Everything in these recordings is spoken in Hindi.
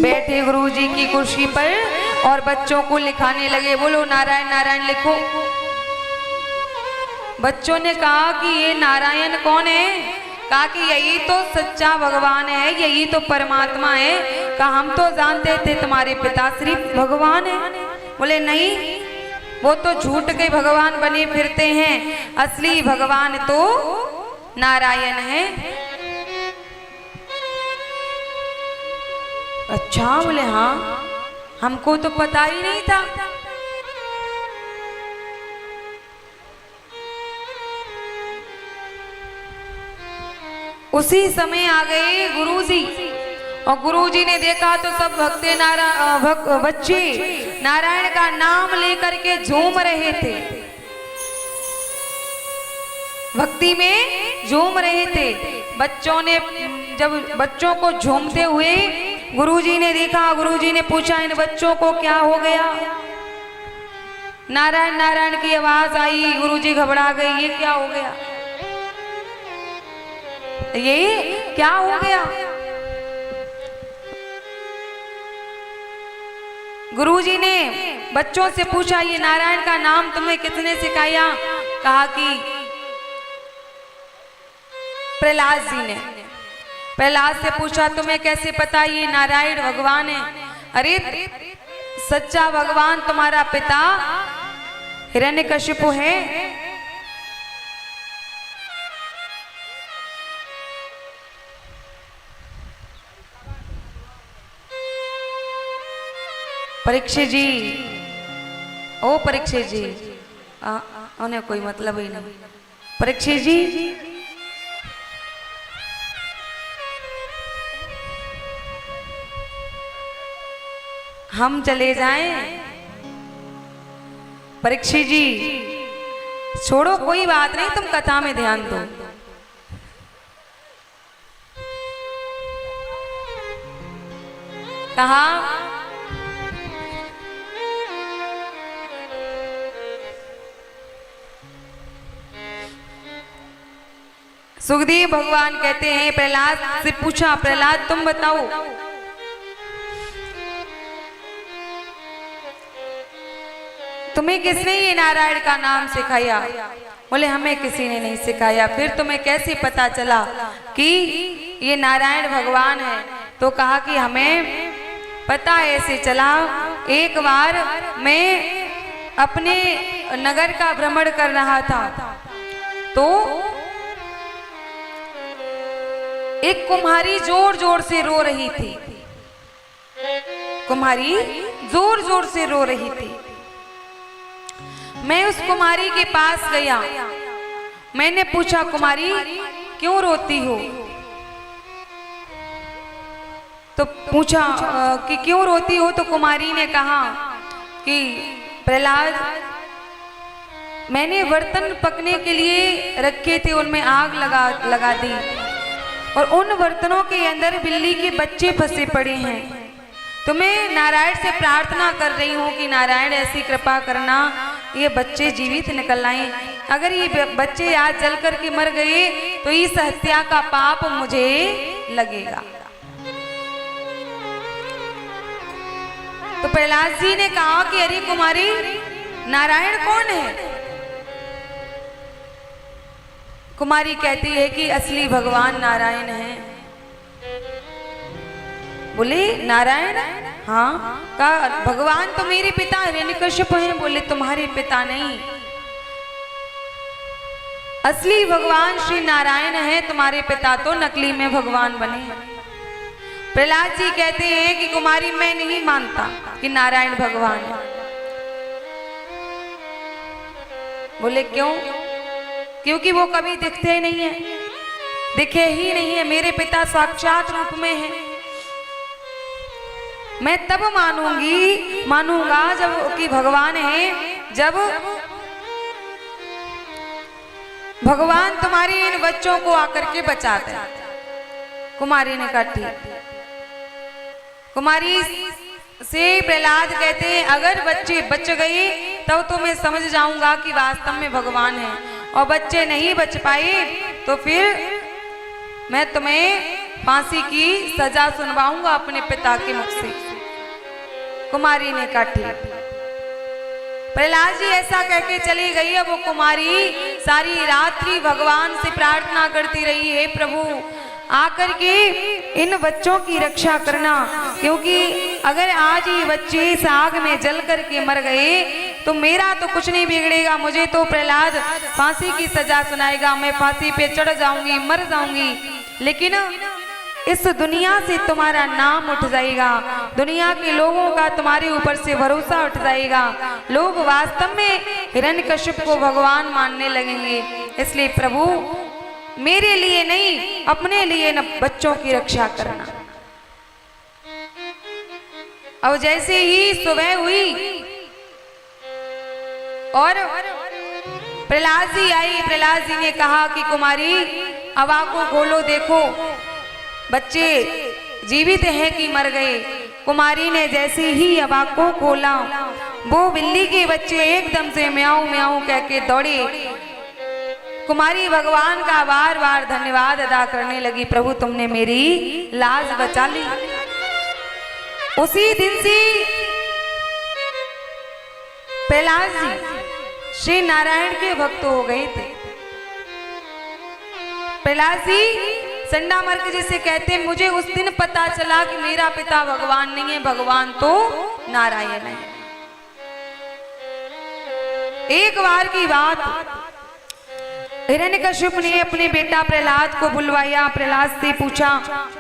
बैठे गुरुजी की कुर्सी पर और बच्चों को लिखाने लगे, बोलो नारायण नारायण लिखो। बच्चों ने कहा कि ये नारायण कौन है? कहा कि यही तो सच्चा भगवान है, यही तो परमात्मा है। कहा हम तो जानते थे तुम्हारे पिताश्री भगवान है। बोले नहीं, वो तो झूठ के भगवान बने फिरते हैं, असली भगवान तो नारायण है। अच्छा, बोले हाँ, हमको तो पता ही नहीं था। उसी समय आ गए गुरुजी, और गुरुजी ने देखा तो सब बच्चे नारायण का नाम लेकर के झूम रहे थे, भक्ति में झूम रहे थे। बच्चों ने जब बच्चों को झूमते हुए गुरुजी ने देखा, गुरुजी ने पूछा इन बच्चों को क्या हो गया? नारायण नारायण की आवाज आई, गुरुजी घबरा गए, ये क्या हो गया, ये क्या हो गया? गुरुजी ने बच्चों से पूछा ये नारायण का नाम तुम्हें किसने सिखाया? कहा कि प्रहलाद जी ने। प्रहलाद से पूछा तुम्हें कैसे पता ये नारायण भगवान है? अरे सच्चा भगवान तुम्हारा पिता हिरण्यकशिपु है। परीक्षित जी, ओ परीक्षित जी, उन्हें कोई मतलब ही नहीं। परीक्षित जी, हम चले जाएं? परीक्षित जी, छोड़ो कोई बात नहीं, तुम कथा में ध्यान दो। कहा सुखदेव भगवान कहते हैं, प्रहलाद से पूछा, प्रहलाद तुम बताओ तुम्हें किसने ये नारायण का नाम सिखाया? बोले हमें किसी ने नहीं सिखाया। फिर तुम्हें कैसे पता चला कि ये नारायण भगवान है? तो कहा कि हमें पता ऐसे चला, एक बार मैं अपने नगर का भ्रमण कर रहा था तो एक कुम्हारी जोर जोर से रो रही थी। कुम्हारी जोर जोर से रो रही थी। मैं उस कुमारी के पास गया, मैंने पूछा कुमारी क्यों रोती हो? तो पूछा कि क्यों रोती हो? तो कुमारी ने कहा कि प्रहलाद, मैंने बर्तन पकने के लिए रखे थे, उनमें आग लगा दी और उन बर्तनों के अंदर बिल्ली के बच्चे फंसे पड़े हैं। तो मैं नारायण से प्रार्थना कर रही हूँ कि नारायण ऐसी कृपा करना, ये बच्चे जीवित निकल आए। अगर ये बच्चे आज जल कर के मर गए तो इस हत्या का पाप मुझे लगेगा। तो प्रहलाद जी ने कहा कि अरे कुमारी, नारायण कौन है? कुमारी कहती है कि असली भगवान नारायण है। बोले नारायण? हाँ। कहा भगवान तो मेरे पिता हिरण्यकशिपु हैं। बोले तुम्हारे पिता नहीं, असली भगवान श्री नारायण है, तुम्हारे पिता तो नकली में भगवान बने। प्रहलाद जी कहते हैं कि कुमारी मैं नहीं मानता कि नारायण भगवान है। बोले क्यों? क्योंकि वो कभी दिखते ही नहीं है, दिखे ही नहीं है। मेरे पिता साक्षात रूप में है। मैं तब मानूंगा जब कि भगवान है, जब भगवान तुम्हारे इन बच्चों को आकर के बचाते। कुमारी ने कहा ठीक। कुमारी से प्रहलाद कहते हैं अगर बच्चे बच गए तब तो मैं समझ जाऊंगा कि वास्तव में भगवान है, और बच्चे नहीं बच पाए तो फिर मैं तुम्हें फांसी की सजा सुनवाऊंगा अपने पिता के मुख से। कुमारी ने कहा ठीक। प्रहलाद जी ऐसा कहके चली गई। अब वो कुमारी सारी रात्रि भगवान से प्रार्थना करती रही, हे प्रभु आकर के इन बच्चों की रक्षा करना, क्योंकि अगर आज ये बच्चे इस आग में जल करके मर गए तो मेरा तो कुछ नहीं बिगड़ेगा, मुझे तो प्रहलाद फांसी की सजा सुनाएगा, मैं फांसी पे चढ़ जाऊंगी, मर जाऊंगी, लेकिन इस दुनिया से तुम्हारा नाम उठ जाएगा, दुनिया के लोगों का तुम्हारे ऊपर से भरोसा उठ जाएगा, लोग वास्तव में हिरण्यकश्यप को भगवान मानने लगेंगे। इसलिए प्रभु मेरे लिए नहीं, अपने लिए न बच्चों की रक्षा करना। अब जैसे ही सुबह हुई और प्रहलाद जी आई, प्रहलाद जी ने कहा कि कुमारी अब आंखों खोलो, देखो बच्चे जीवित हैं कि मर गए। कुमारी ने जैसे ही अब आंखों खोला, वो बिल्ली के बच्चे एकदम से म्याऊं म्याऊं कह के दौड़े। कुमारी भगवान का बार बार धन्यवाद अदा करने लगी, प्रभु तुमने मेरी लाज बचा ली। उसी दिन से प्रहलाद जी श्री नारायण के भक्त हो गए थे। प्रहलाद जी संडामर्क जी से कहते, मुझे उस दिन पता चला कि मेरा पिता भगवान नहीं है, भगवान तो नारायण है। एक बार की बात, हिरण्यकश्यप ने अपने बेटा प्रहलाद को बुलवाया, प्रहलाद से पूछा,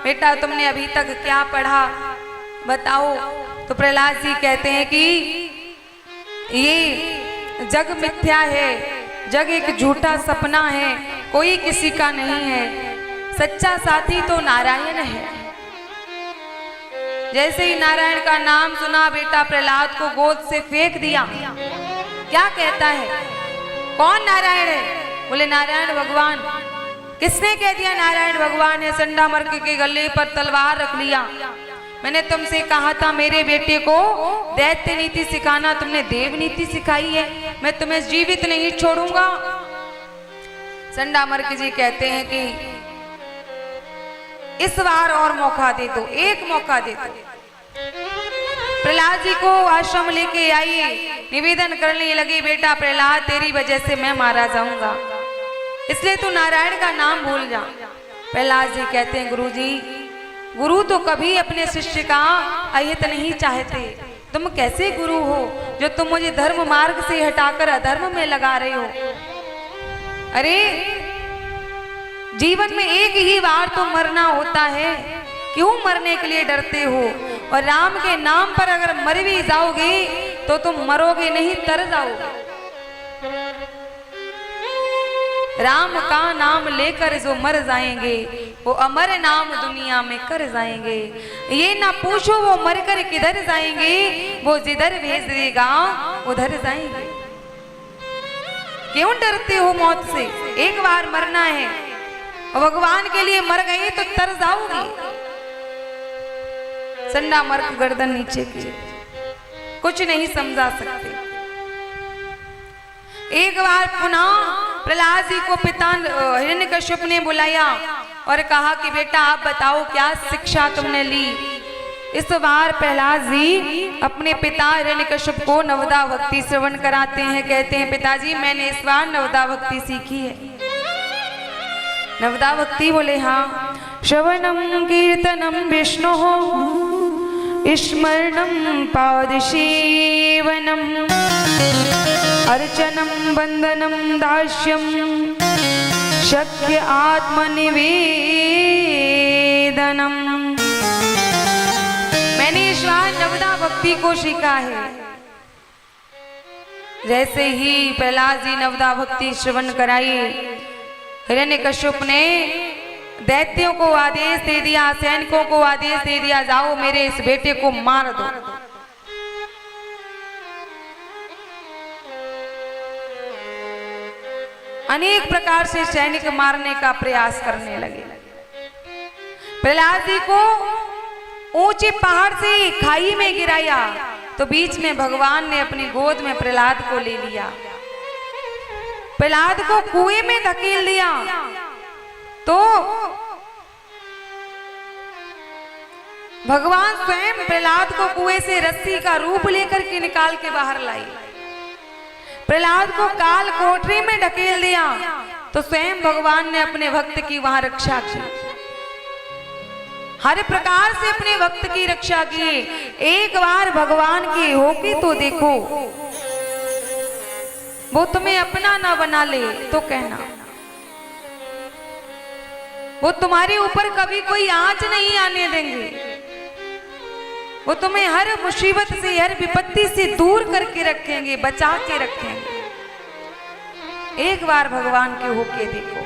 बेटा तुमने अभी तक क्या पढ़ा बताओ। तो प्रहलाद जी कहते हैं कि ये जग मिथ्या है, जग एक झूठा सपना है, कोई किसी का नहीं है, सच्चा साथी तो नारायण है। जैसे ही नारायण का नाम सुना, बेटा प्रहलाद को गोद से फेंक दिया। क्या कहता है, कौन नारायण है? बोले नारायण भगवान। किसने कह दिया नारायण भगवान है? संडामर्क के गले पर तलवार रख लिया। मैंने तुमसे कहा था मेरे बेटे को दैत्य नीति सिखाना, तुमने देव नीति सिखाई है, मैं तुम्हें जीवित नहीं छोड़ूंगा। संडामर्क जी कहते हैं कि इस बार और मौका दे दो, एक मौका दे दो। प्रहलाद जी को आश्रम लेके आई, निवेदन करने लगे, बेटा प्रहलाद तेरी वजह से मैं मारा जाऊंगा, इसलिए तू नारायण का नाम भूल जा। प्रहलाद जी कहते हैं, गुरुजी गुरु तो कभी अपने शिष्य का अहित नहीं चाहते, तुम कैसे गुरु हो जो तुम मुझे धर्म मार्ग से हटाकर अधर्म में लगा रहे हो। अरे जीवन में एक ही बार तो मरना होता है, क्यों मरने के लिए डरते हो? और राम के नाम पर अगर मर भी जाओगे तो तुम मरोगे नहीं, तर जाओगे। राम का नाम लेकर जो मर जाएंगे वो अमर नाम दुनिया में कर जाएंगे। ये ना पूछो वो मरकर किधर जाएंगे, वो जिधर भेज देगा उधर जाएंगे। क्यों डरते हो मौत से? एक बार मरना है, भगवान के लिए मर गई तो तर जाओगी। संडामर्क गर्दन नीचे की, कुछ नहीं समझा सकते। एक बार पुनः प्रहलाद जी को पिता हिरण्यकश्यप ने बुलाया और कहा कि बेटा आप बताओ क्या शिक्षा तुमने ली। इस बार प्रहलाद जी अपने पिता हिरण्यकश्यप को नवदा भक्ति श्रवण कराते हैं। कहते हैं, पिताजी मैंने इस बार नवदा भक्ति सीखी है। नवदा भक्ति? बोले हाँ। श्रवणम कीर्तनम विष्णु स्मरणम पादसेवनम अर्चनम वंदनम दास्यम शक्य आत्मनिवेदनम। मैंने इस बार नवदा भक्ति को सीखा है। जैसे ही प्रहलाद जी नवदा भक्ति श्रवण कराई, हिरण्यकश्यप ने दैत्यों को आदेश दे दिया, सैनिकों को आदेश दे दिया, जाओ मेरे इस बेटे को मार दो। अनेक प्रकार से सैनिक मारने का प्रयास करने लगे। प्रहलाद जी को ऊंचे पहाड़ से खाई में गिराया तो बीच में भगवान ने अपनी गोद में प्रहलाद को ले लिया। प्रहलाद को कुएं में धकेल दिया तो भगवान स्वयं प्रहलाद को कुएं से रस्सी का रूप लेकर के निकाल के बाहर लाई। प्रहलाद को काल कोठरी में ढकेल दिया तो स्वयं भगवान ने अपने भक्त की वहां रक्षा की। हर प्रकार से अपने भक्त की रक्षा की। एक बार भगवान की होके तो देखो, वो तुम्हें अपना ना बना ले तो कहना। वो तुम्हारे ऊपर कभी कोई आंच नहीं आने देंगे। वो तुम्हें हर मुसीबत से, हर विपत्ति से दूर करके रखेंगे, बचा के रखेंगे। एक बार भगवान के होके देखो।